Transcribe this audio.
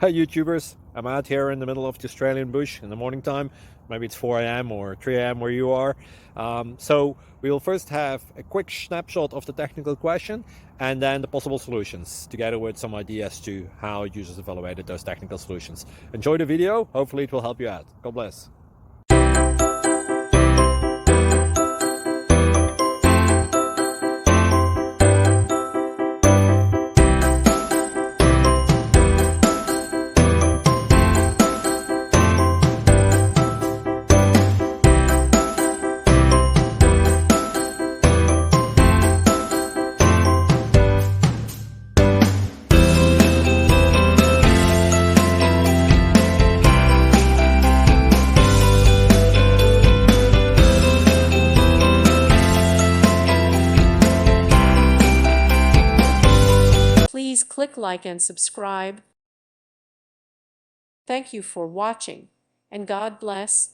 Hey YouTubers, I'm out here in the middle of the Australian bush in the morning time. Maybe it's 4 a.m. or 3 a.m. where you are. So we'll first have a quick snapshot of the technical question and then the possible solutions, together with some ideas to how users evaluated those technical solutions. Enjoy the video, hopefully it will help you out. God bless. Please click like and subscribe. Thank you for watching, and God bless.